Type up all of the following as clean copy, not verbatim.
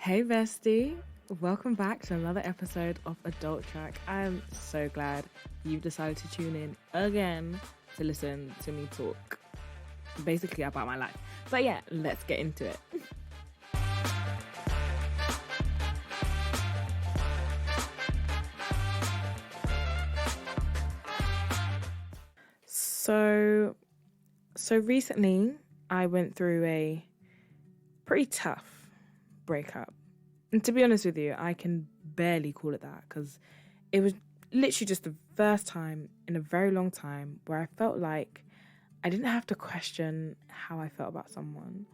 Hey bestie, welcome back to another episode of Adult Track. I'm so glad you've decided to tune in again to listen to me talk basically about my life. But yeah, let's get into it. So recently I went through a pretty tough breakup. And to be honest with you, I can barely call it that because it was literally just the first time in a very long time where I felt like I didn't have to question how I felt about someone,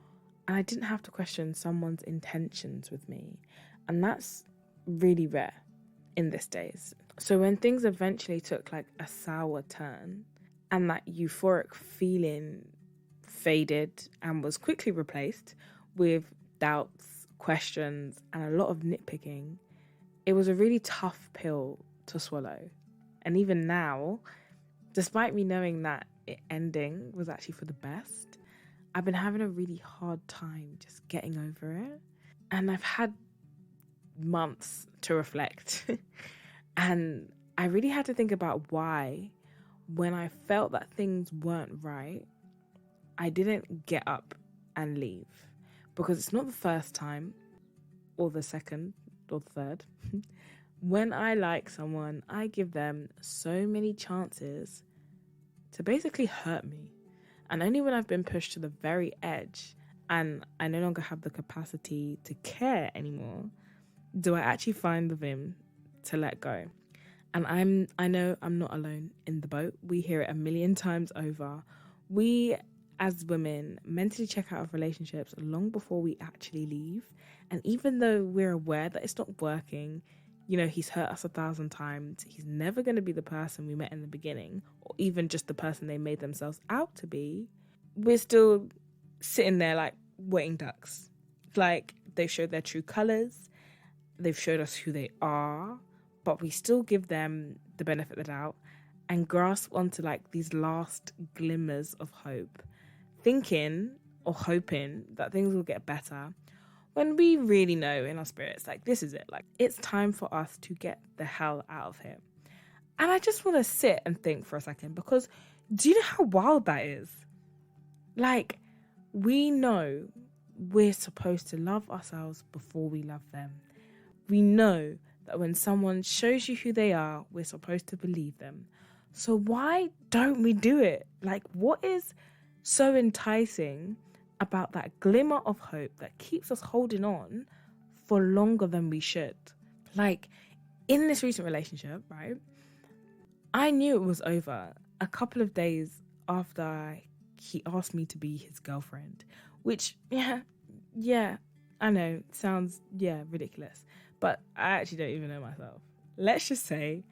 and I didn't have to question someone's intentions with me. And that's really rare in this days. So when things eventually took like a sour turn and that euphoric feeling faded and was quickly replaced with doubts, questions, and a lot of nitpicking, it was a really tough pill to swallow. And even now, despite me knowing that it ending was actually for the best, I've been having a really hard time just getting over it. And I've had months to reflect. And I really had to think about why, when I felt that things weren't right, I didn't get up and leave. Because it's not the first time, or the second, or the third. When I like someone, I give them so many chances to basically hurt me. And only when I've been pushed to the very edge and I no longer have the capacity to care anymore, do I actually find the vim to let go. And I know I'm not alone in the boat. We hear it a million times over. We, as women, mentally check out of relationships long before we actually leave. And even though we're aware that it's not working, you know, he's hurt us 1,000 times, he's never going to be the person we met in the beginning, or even just the person they made themselves out to be, we're still sitting there like waiting ducks. Like, they've showed their true colours, they've showed us who they are, but we still give them the benefit of the doubt and grasp onto like these last glimmers of hope, thinking or hoping that things will get better, when we really know in our spirits, like, this is it. Like, it's time for us to get the hell out of here. And I just want to sit and think for a second, because do you know how wild that is? Like, we know we're supposed to love ourselves before we love them. We know that when someone shows you who they are, we're supposed to believe them. So why don't we do it? Like, what is so enticing about that glimmer of hope that keeps us holding on for longer than we should? Like, in this recent relationship, right, I knew it was over a couple of days after he asked me to be his girlfriend, which, yeah, I know, sounds, ridiculous, but I actually don't even know myself. Let's just say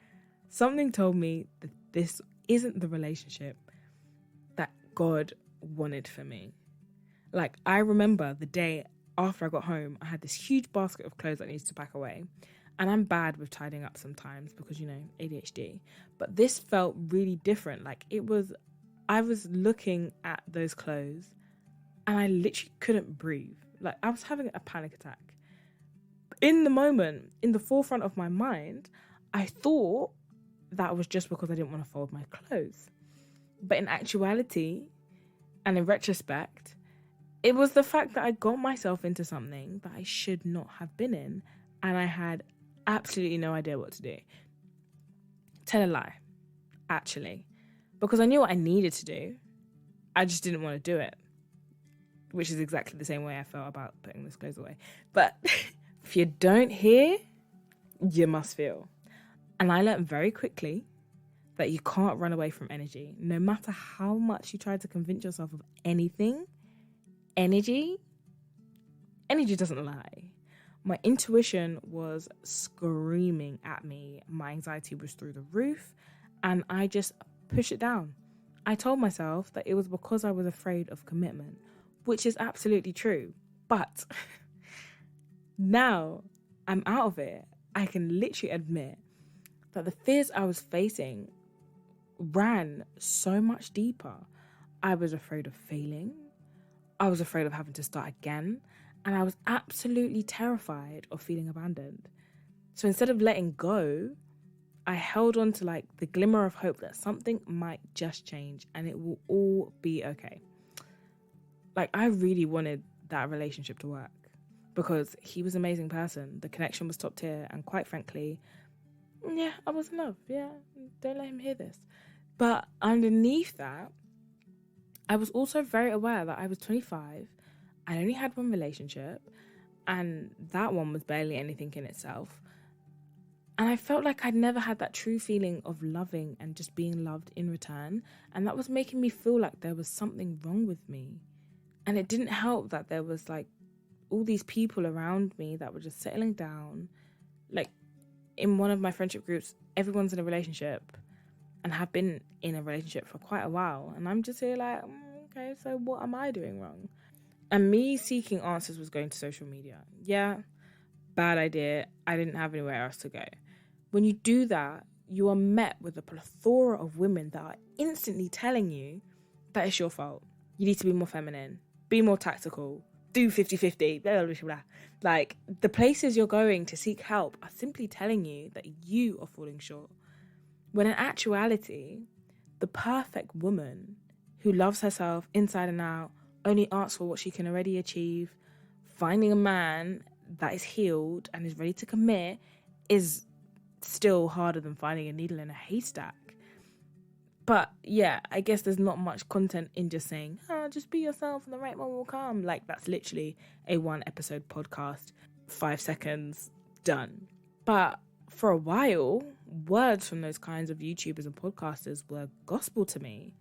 something told me that this isn't the relationship that God wanted for me. Like, I remember the day after I got home, I had this huge basket of clothes I needed to pack away. And I'm bad with tidying up sometimes because, you know, ADHD. But this felt really different. Like, I was looking at those clothes and I literally couldn't breathe. Like, I was having a panic attack. In the moment, in the forefront of my mind, I thought that was just because I didn't want to fold my clothes. But in actuality, and in retrospect, it was the fact that I got myself into something that I should not have been in, and I had absolutely no idea what to do. Tell a lie, actually. Because I knew what I needed to do. I just didn't want to do it. Which is exactly the same way I felt about putting those clothes away. But if you don't hear, you must feel. And I learned very quickly that you can't run away from energy. No matter how much you try to convince yourself of anything, energy doesn't lie. My intuition was screaming at me. My anxiety was through the roof, and I just pushed it down. I told myself that it was because I was afraid of commitment, which is absolutely true. But now I'm out of it, I can literally admit that the fears I was facing ran so much deeper. I was afraid of failing. I was afraid of having to start again. And I was absolutely terrified of feeling abandoned. So instead of letting go, I held on to like the glimmer of hope that something might just change and it will all be okay. Like, I really wanted that relationship to work because he was an amazing person. The connection was top tier. And quite frankly, yeah, I was in love. Yeah, don't let him hear this. But underneath that, I was also very aware that I was 25. I only had one relationship, and that one was barely anything in itself. And I felt like I'd never had that true feeling of loving and just being loved in return. And that was making me feel like there was something wrong with me. And it didn't help that there was like all these people around me that were just settling down. Like, in one of my friendship groups, everyone's in a relationship and have been in a relationship for quite a while. And I'm just here like, okay, so what am I doing wrong? And me seeking answers was going to social media. Yeah, bad idea. I didn't have anywhere else to go. When you do that, you are met with a plethora of women that are instantly telling you that it's your fault. You need to be more feminine, be more tactical, do 50-50, blah, blah, blah, blah. Like, the places you're going to seek help are simply telling you that you are falling short. When in actuality, the perfect woman who loves herself inside and out, only asks for what she can already achieve, finding a man that is healed and is ready to commit is still harder than finding a needle in a haystack. But yeah, I guess there's not much content in just saying, just be yourself and the right one will come. Like, that's literally a 1-episode podcast, 5 seconds, done. But for a while, words from those kinds of YouTubers and podcasters were gospel to me.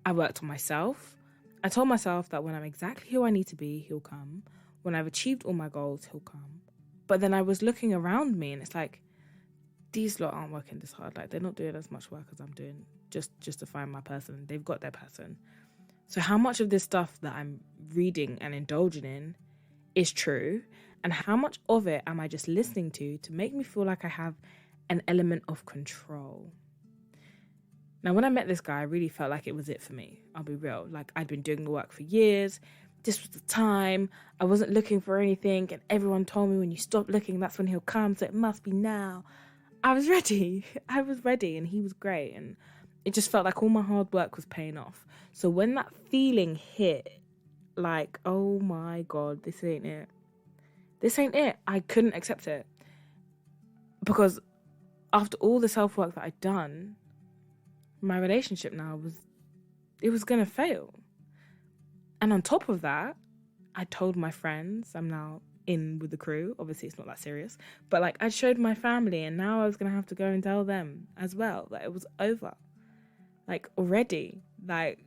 I worked on myself. I told myself that when I'm exactly who I need to be, he'll come. When I've achieved all my goals, he'll come. But then I was looking around me and it's like, these lot aren't working this hard. Like, they're not doing as much work as I'm doing just to find my person. They've got their person. So how much of this stuff that I'm reading and indulging in is true? And how much of it am I just listening to make me feel like I have an element of control? Now, when I met this guy, I really felt like it was it for me. I'll be real. Like, I'd been doing the work for years. This was the time. I wasn't looking for anything. And everyone told me when you stop looking, that's when he'll come. So it must be now. I was ready. And he was great. And it just felt like all my hard work was paying off. So when that feeling hit, like, oh my God, this ain't it. I couldn't accept it. Because after all the self-work that I'd done, my relationship now was going to fail. And on top of that, I told my friends, I'm now in with the crew. Obviously, it's not that serious. But like, I showed my family and now I was going to have to go and tell them as well that it was over. Like, already. Like,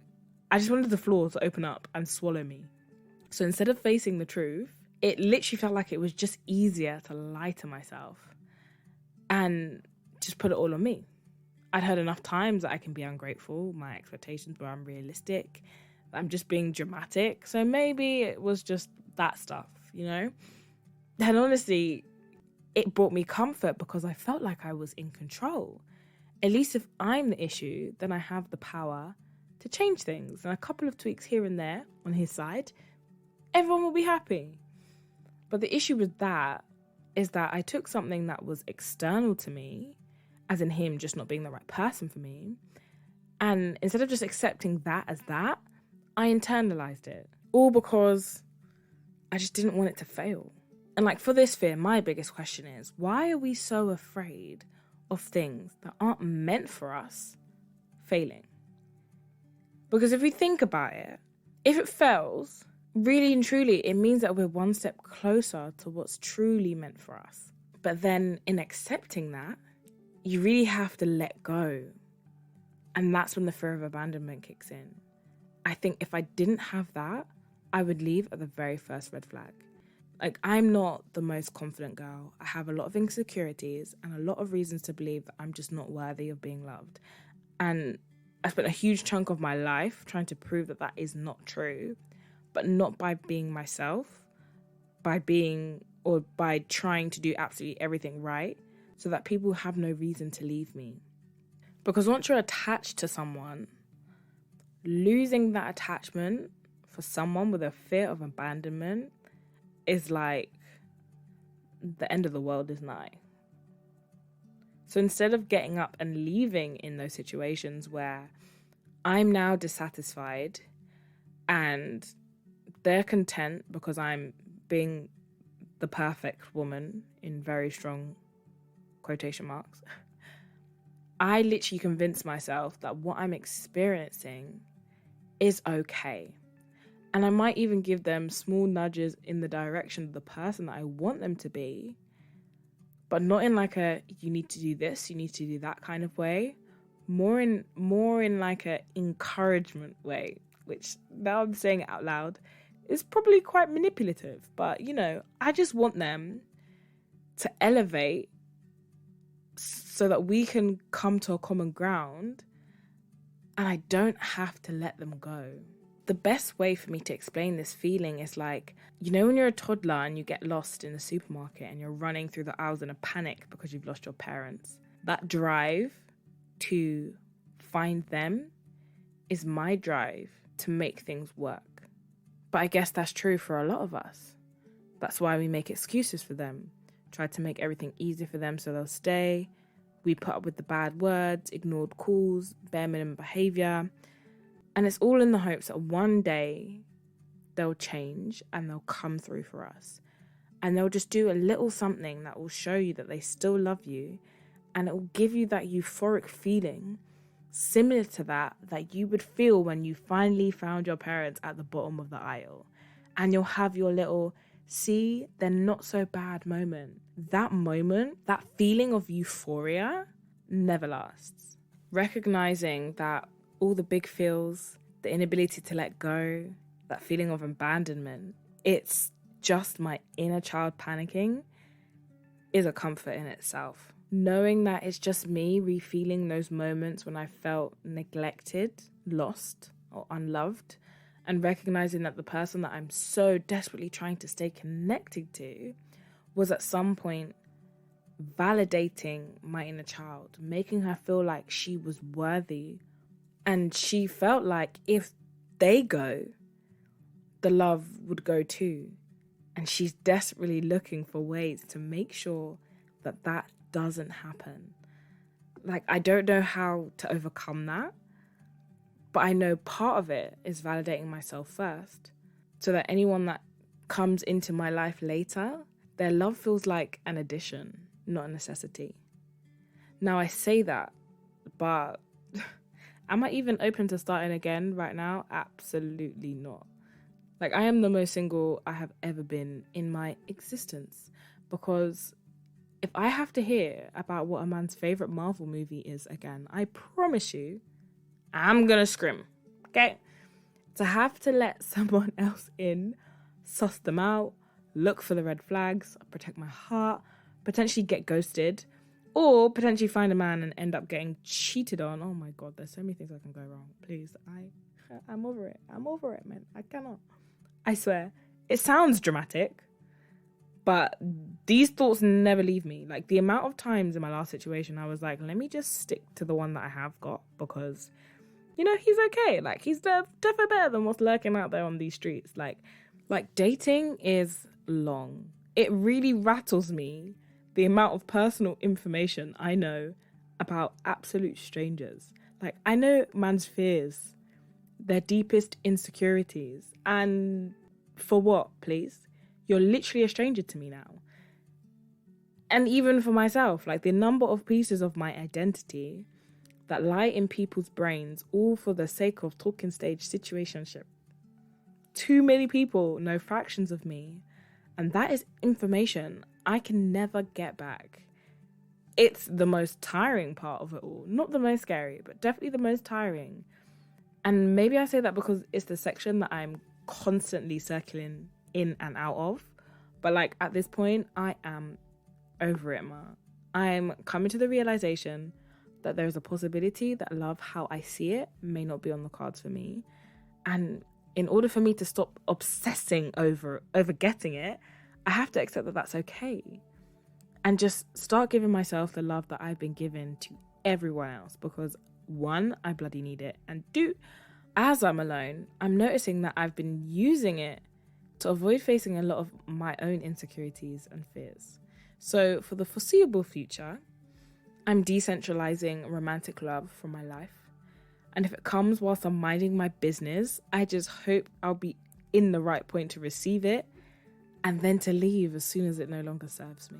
I just wanted the floor to open up and swallow me. So instead of facing the truth, it literally felt like it was just easier to lie to myself and just put it all on me. I'd heard enough times that I can be ungrateful, my expectations were unrealistic, I'm just being dramatic. So maybe it was just that stuff, you know? And honestly, it brought me comfort because I felt like I was in control. At least if I'm the issue, then I have the power to change things. And a couple of tweaks here and there on his side, everyone will be happy. But the issue with that is that I took something that was external to me, as in him just not being the right person for me, and instead of just accepting that as that, I internalized it. All because I just didn't want it to fail. And like, for this fear, my biggest question is, why are we so afraid of things that aren't meant for us failing? Because if we think about it, if it fails, really and truly, it means that we're one step closer to what's truly meant for us. But then in accepting that, you really have to let go. And that's when the fear of abandonment kicks in. I think if I didn't have that, I would leave at the very first red flag. Like, I'm not the most confident girl. I have a lot of insecurities and a lot of reasons to believe that I'm just not worthy of being loved. And I spent a huge chunk of my life trying to prove that that is not true, but not by being myself, by trying to do absolutely everything right so that people have no reason to leave me. Because once you're attached to someone, losing that attachment for someone with a fear of abandonment is like the end of the world is nigh. So instead of getting up and leaving in those situations where I'm now dissatisfied and they're content because I'm being the perfect woman in very strong quotation marks, I literally convince myself that what I'm experiencing is okay. And I might even give them small nudges in the direction of the person that I want them to be, but not in like a, you need to do this, you need to do that kind of way. More in like a encouragement way, which now I'm saying it out loud is probably quite manipulative. But, you know, I just want them to elevate so that we can come to a common ground and I don't have to let them go. The best way for me to explain this feeling is like, you know, when you're a toddler and you get lost in the supermarket and you're running through the aisles in a panic because you've lost your parents. That drive to find them is my drive to make things work. But I guess that's true for a lot of us. That's why we make excuses for them, try to make everything easy for them so they'll stay. We put up with the bad words, ignored calls, bare minimum behavior. And it's all in the hopes that one day they'll change and they'll come through for us. And they'll just do a little something that will show you that they still love you. And it will give you that euphoric feeling similar to that you would feel when you finally found your parents at the bottom of the aisle. And you'll have your little, see, they're not so bad moment. That moment, that feeling of euphoria never lasts. Recognizing that all the big feels, the inability to let go, that feeling of abandonment, it's just my inner child panicking, is a comfort in itself. Knowing that it's just me refeeling those moments when I felt neglected, lost, or unloved, and recognizing that the person that I'm so desperately trying to stay connected to was at some point validating my inner child, making her feel like she was worthy. And she felt like if they go, the love would go too. And she's desperately looking for ways to make sure that that doesn't happen. Like, I don't know how to overcome that, but I know part of it is validating myself first, so that anyone that comes into my life later, their love feels like an addition, not a necessity. Now, I say that, but am I even open to starting again right now? Absolutely not. Like, I am the most single I have ever been in my existence, because if I have to hear about what a man's favourite Marvel movie is again, I promise you, I'm gonna scream, okay? To have to let someone else in, suss them out, look for the red flags, protect my heart, potentially get ghosted, or potentially find a man and end up getting cheated on. Oh my God, there's so many things that can go wrong. Please, I'm over it. I'm over it, man. I cannot. I swear. It sounds dramatic, but these thoughts never leave me. Like, the amount of times in my last situation, I was like, let me just stick to the one that I have got, because, you know, he's okay. Like, he's definitely better than what's lurking out there on these streets. Like dating is long. It really rattles me, the amount of personal information I know about absolute strangers. Like, I know man's fears, their deepest insecurities. And for what, please? You're literally a stranger to me now. And even for myself, like, the number of pieces of my identity that lie in people's brains, all for the sake of talking stage situationship. Too many people know fractions of me, and that is information I can never get back. It's the most tiring part of it all. Not the most scary, but definitely the most tiring. And maybe I say that because it's the section that I'm constantly circling in and out of. But, like, at this point, I am over it, ma. I'm coming to the realization that there's a possibility that love, how I see it, may not be on the cards for me. And in order for me to stop obsessing over getting it, I have to accept that that's okay. And just start giving myself the love that I've been given to everyone else. Because 1, I bloody need it. And 2, as I'm alone, I'm noticing that I've been using it to avoid facing a lot of my own insecurities and fears. So, for the foreseeable future, I'm decentralizing romantic love from my life. And if it comes whilst I'm minding my business, I just hope I'll be in the right point to receive it and then to leave as soon as it no longer serves me.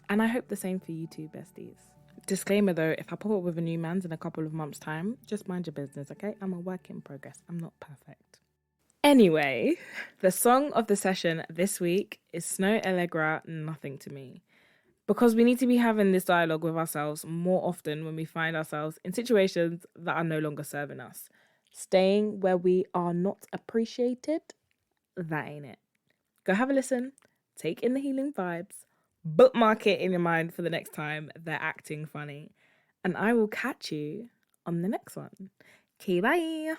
And I hope the same for you too, besties. Disclaimer though, if I pop up with a new man's in a couple of months' time, just mind your business, okay? I'm a work in progress. I'm not perfect. Anyway, the song of the session this week is Snow Allegra, Nothing to Me. Because we need to be having this dialogue with ourselves more often when we find ourselves in situations that are no longer serving us. Staying where we are not appreciated, that ain't it. Go have a listen, take in the healing vibes, bookmark it in your mind for the next time they're acting funny. And I will catch you on the next one. Okay, bye.